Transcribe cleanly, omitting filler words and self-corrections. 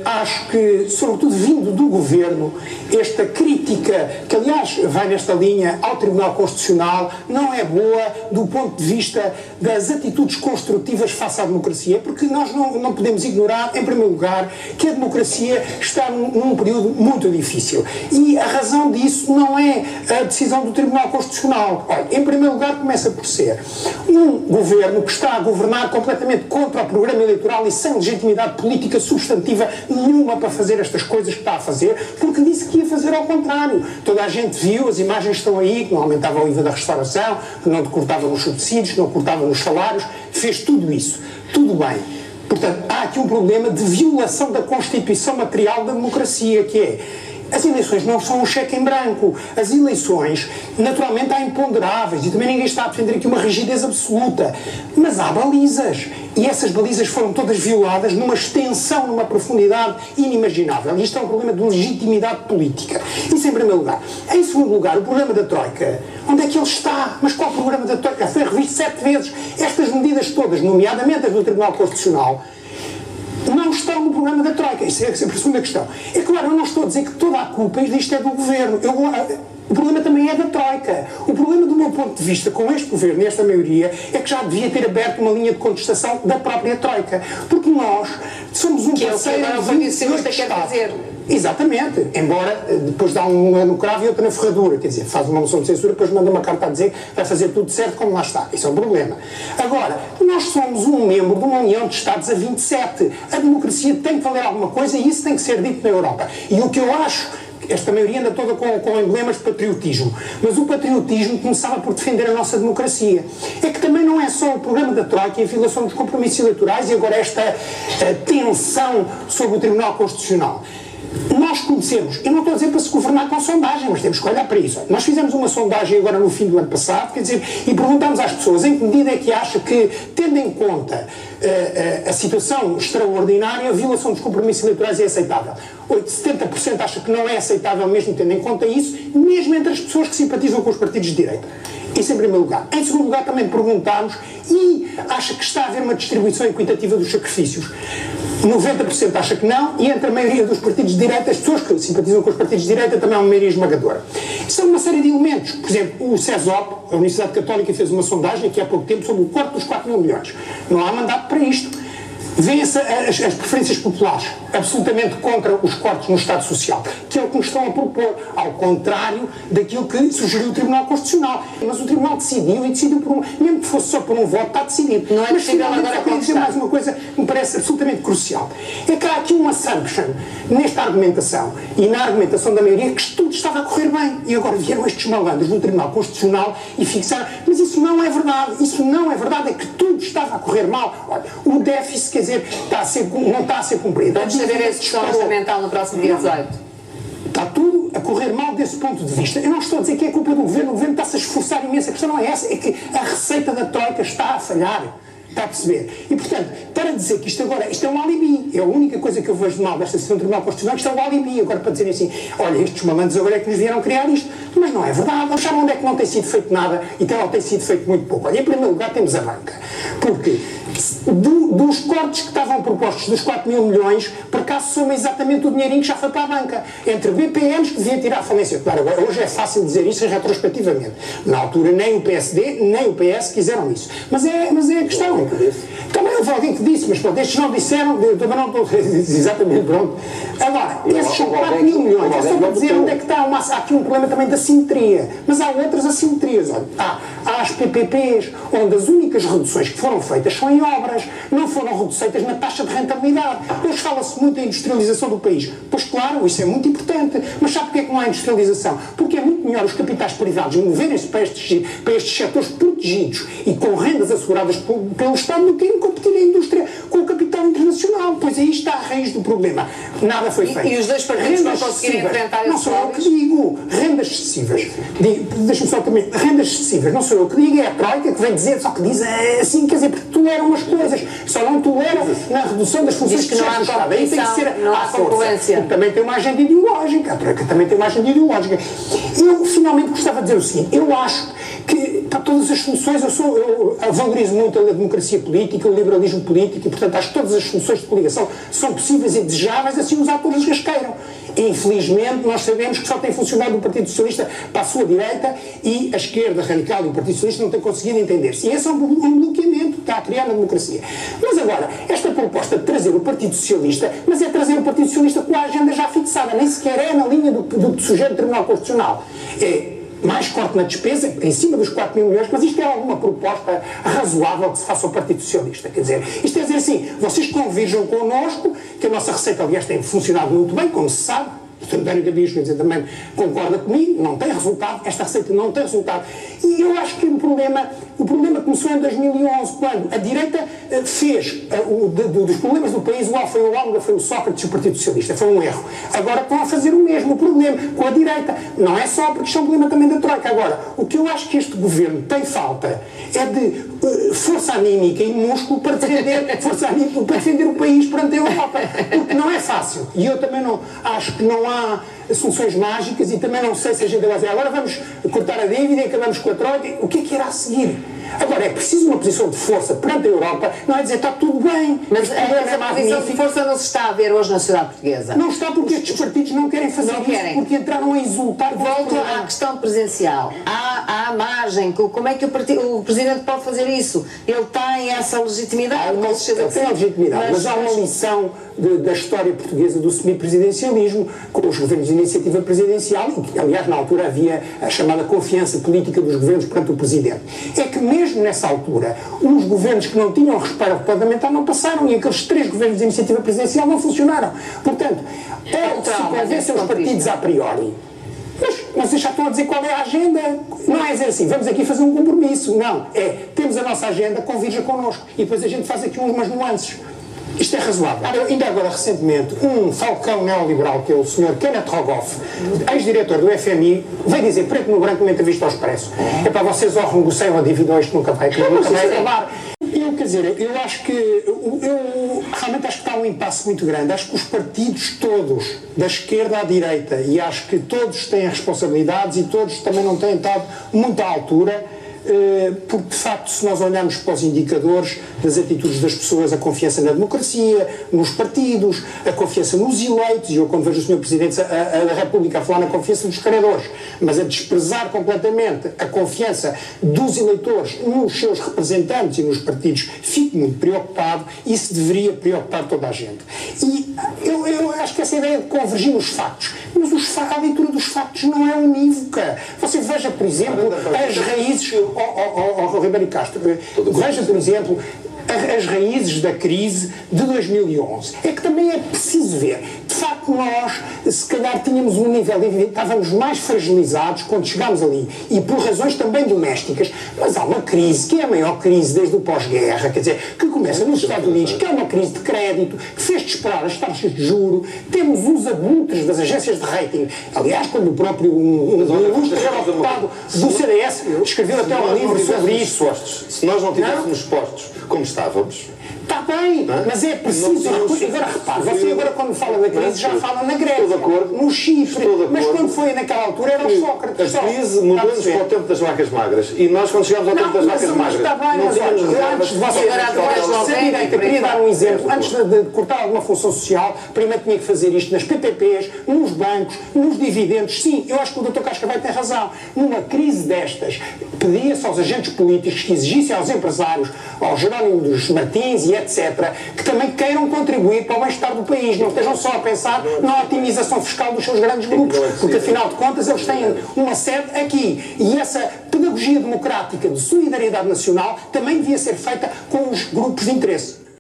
Acho que, sobretudo vindo do Governo, esta crítica, que aliás vai nesta linha ao Tribunal Constitucional, não é boa do ponto de vista das atitudes construtivas face à democracia, porque nós não podemos ignorar, em primeiro lugar, que a democracia está num período muito difícil. E a razão disso não é a decisão do Tribunal Constitucional. Olha, em primeiro lugar, começa por ser um Governo que está a governar completamente contra o programa eleitoral e sem legitimidade política substantiva nenhuma para fazer estas coisas que está a fazer, porque disse que ia fazer ao contrário. Toda a gente viu, as imagens estão aí, que não aumentava o IVA da restauração, que não cortava nos subsídios, que não cortava nos salários, fez tudo isso. Tudo bem. Portanto, há aqui um problema de violação da Constituição material da democracia, que é: as eleições não são um cheque em branco. As eleições, naturalmente, há imponderáveis e também ninguém está a defender aqui uma rigidez absoluta. Mas há balizas. E essas balizas foram todas violadas numa extensão, numa profundidade inimaginável. E isto é um problema de legitimidade política. Isso em primeiro lugar. Em segundo lugar, o problema da Troika. Onde é que ele está? Mas qual o programa da Troika? Foi revisto 7 vezes. Estas medidas todas, nomeadamente as do Tribunal Constitucional, não estão no programa da Troika. Isso é a segunda questão. É claro, eu não estou a dizer que toda a culpa disto é do Governo. O problema também é da Troika. O problema, do meu ponto de vista, com este Governo e esta maioria, é que já devia ter aberto uma linha de contestação da própria Troika. Porque nós somos um parceiro... Que é o Partido Socialista quer dizer. Exatamente. Embora depois dá uma no cravo e outra na ferradura. Quer dizer, faz uma moção de censura, depois manda uma carta a dizer que vai fazer tudo certo como lá está. Isso é um problema. Agora, nós somos um membro de uma União de Estados a 27. A democracia tem que valer alguma coisa e isso tem que ser dito na Europa. E o que eu acho... Esta maioria anda toda com emblemas de patriotismo. Mas o patriotismo começava por defender a nossa democracia. É que também não é só o programa da Troika e a violação dos compromissos eleitorais e agora esta tensão sobre o Tribunal Constitucional. Nós conhecemos, eu não estou a dizer para se governar com sondagem, mas temos que olhar para isso. Nós fizemos uma sondagem agora no fim do ano passado, quer dizer, e perguntámos às pessoas em que medida é que acha que, tendo em conta a situação extraordinária, a violação dos compromissos eleitorais é aceitável. 70% acha que não é aceitável mesmo tendo em conta isso, mesmo entre as pessoas que simpatizam com os partidos de direita. Isso em primeiro lugar. Em segundo lugar, também perguntámos e acha que está a haver uma distribuição equitativa dos sacrifícios. 90% acha que não, e entre a maioria dos partidos de direita, as pessoas que simpatizam com os partidos de direita, também há uma maioria esmagadora. São uma série de elementos. Por exemplo, o CESOP, a Universidade Católica, fez uma sondagem aqui há pouco tempo sobre o corte dos 4 mil milhões. Não há mandato para isto. Vêem-se as preferências populares absolutamente contra os cortes no Estado Social, que é o que nos estão a propor, ao contrário daquilo que sugeriu o Tribunal Constitucional. Mas o Tribunal decidiu e decidiu por mesmo que fosse só por um voto, está decidido. Não é possível agora eu queria dizer mais uma coisa que me parece absolutamente crucial. É que há aqui uma assumption nesta argumentação e na argumentação da maioria que tudo estava a correr bem. E agora vieram estes malandros do Tribunal Constitucional e fixaram. Mas isso não é verdade. Isso não é verdade. É que tudo estava a correr mal. Olha, o déficit, quer dizer, não está a ser cumprido. Vamos saber essa discussão orçamental no próximo dia 18. Está tudo a correr mal desse ponto de vista. Eu não estou a dizer que é culpa do Governo. O Governo está-se a esforçar imenso. A questão não é essa. É que a receita da Troika está a falhar. Está a perceber? E, portanto, para dizer que isto agora, isto é um alibi, é a única coisa que eu vejo de mal desta decisão do Tribunal Constitucional, isto é um alibi, agora para dizerem assim, olha, estes malandros agora é que nos vieram criar isto, mas não é verdade, eles sabem onde é que não tem sido feito nada e tem sido feito muito pouco. Olha, em primeiro lugar temos a banca, porque dos cortes que estavam propostos dos 4 mil milhões, por acaso soma exatamente o dinheirinho que já foi para a banca, entre BPMs que devia tirar a falência. Claro, agora, hoje é fácil dizer isso retrospectivamente. Na altura nem o PSD, nem o PS quiseram isso. Mas é a questão. Também houve alguém que disse, mas pronto, estes não disseram, eu também não estou exatamente pronto. Agora, esses são 4 mil milhões, é só para dizer onde é que está. Há aqui um problema também da simetria, mas há outras assimetrias. Olha, há as PPPs, onde as únicas reduções que foram feitas são em obras, não foram reduzidas na taxa de rentabilidade. Hoje fala-se muito em industrialização do país. Pois claro, isso é muito importante, mas sabe porquê é que não há industrialização? Porque é muito melhor os capitais privados moverem-se para estes setores protegidos e com rendas asseguradas pelo Estado do que em competir a indústria com o capital internacional. Pois aí está a raiz do problema. Nada foi feito. E os dois partidos não conseguirem enfrentar não sou eu que digo. Rendas excessivas. Deixa-me só também. Rendas excessivas. Não sou eu que digo. É a Troika que vem dizer, só que diz assim, quer dizer, porque toleram umas coisas. Só não toleram na redução das funções que não há Estado. Aí tem que ser não há concorrência. Porque também tem uma agenda ideológica. A Troika também tem uma agenda ideológica. Eu, finalmente, gostava de dizer o seguinte. Eu acho que para todas as soluções, eu valorizo muito a democracia política, o liberalismo político e, portanto, acho que todas as soluções de coligação são possíveis e desejáveis, assim os atores as queiram. Infelizmente, nós sabemos que só tem funcionado o Partido Socialista para a sua direita e a esquerda radical e o Partido Socialista não têm conseguido entender-se. E esse é um bloqueamento que está a criar na democracia. Mas agora, esta proposta de trazer o Partido Socialista, mas é trazer o Partido Socialista com a agenda já fixada, nem sequer é na linha do que sugere o Tribunal Constitucional. É mais corte na despesa, em cima dos 4 mil milhões, mas isto é alguma proposta razoável que se faça ao Partido Socialista. Quer dizer, isto é dizer assim, vocês convirjam connosco, que a nossa receita, aliás, tem funcionado muito bem, como se sabe, o Sr. António Gabias também concorda comigo, não tem resultado, esta receita não tem resultado. E eu acho que o problema começou em 2011, quando a direita fez, dos problemas do país, o alfa e o ômega foi o Sócrates e o Partido Socialista, foi um erro. Agora estão a fazer o mesmo problema com a direita. Não é só porque isto é um problema também da Troika. Agora, o que eu acho que este governo tem falta é de força anímica e músculo para defender o país perante a Europa. Porque não é fácil. E eu também não acho que não há soluções mágicas e também não sei se a gente vai dizer agora vamos cortar a dívida e acabamos com a Troika. O que é que irá seguir? Agora, é preciso uma posição de força perante a Europa, não é dizer está tudo bem, mas essa posição de força não se está a ver hoje na sociedade portuguesa. Não está porque estes partidos não querem fazer isso, porque entraram a exultar. Volto à questão presidencial. Há margem. Como é que o Presidente pode fazer isso? Ele tem essa legitimidade? Tem a legitimidade, mas há uma lição da história portuguesa do semipresidencialismo, com os governos de iniciativa presidencial, e que, aliás, na altura havia a chamada confiança política dos governos perante o Presidente. É que mesmo nessa altura, os governos que não tinham respaldo parlamentar não passaram e aqueles 3 governos de iniciativa presidencial não funcionaram. Portanto, se convencem os partidos a priori. Mas vocês já estão a dizer qual é a agenda. Não é dizer assim, vamos aqui fazer um compromisso. Não, temos a nossa agenda, convirja connosco. E depois a gente faz aqui umas nuances. Isto é razoável. Ainda agora, recentemente, um falcão neoliberal, que é o Sr. Kenneth Rogoff, ex-diretor do FMI, veio dizer preto no branco uma entrevista ao Expresso. É para vocês ou renegociam a dívida, isto nunca vai acabar. Quer dizer, eu acho que realmente acho que está um impasse muito grande. Acho que os partidos todos, da esquerda à direita, e acho que todos têm responsabilidades e todos também não têm estado muito à altura, porque de facto, se nós olharmos para os indicadores das atitudes das pessoas, a confiança na democracia, nos partidos, a confiança nos eleitos, e eu quando vejo o Sr. Presidente da República a falar na confiança dos criadores, mas a desprezar completamente a confiança dos eleitores nos seus representantes e nos partidos, fico muito preocupado. Isso deveria preocupar toda a gente. E eu acho que essa ideia de convergir nos factos, mas a leitura dos factos não é unívoca. Você veja, por exemplo, as raízes... Ribeiro Castro, veja, por exemplo, as raízes da crise de 2011. É que também é preciso ver. De facto, nós, se calhar, tínhamos um nível de... Estávamos mais fragilizados quando chegámos ali. E por razões também domésticas. Mas há uma crise, que é a maior crise desde o pós-guerra, quer dizer, que começa nos Estados Unidos, que é uma crise de crédito, que fez disparar as taxas de juro. Temos os abutres das agências de rating. Aliás, quando o próprio ilustre deputado do CDS escreveu até um livro sobre isso. Se nós não tivéssemos postos como estávamos... Está bem, mas é preciso... Agora repare, você agora quando fala da crise já fala na Grécia, no Chipre, mas quando foi naquela altura era o Sócrates. A crise mudou-nos para o tempo das vacas magras e nós quando chegamos ao tempo das vacas magras... Está bem, mas antes de você queria dar um exemplo, antes de cortar alguma função social, primeiro tinha que fazer isto nas PPPs, nos bancos, nos dividendos. Sim, eu acho que o Dr. Cascavai tem razão. Numa crise destas, pedia-se aos agentes políticos que exigissem aos empresários, aos Jerónimo dos Martins e etc., que também queiram contribuir para o bem-estar do país, não estejam só a pensar na otimização fiscal dos seus grandes grupos, porque afinal de contas eles têm uma sede aqui. E essa pedagogia democrática de solidariedade nacional também devia ser feita com os grupos de interesse.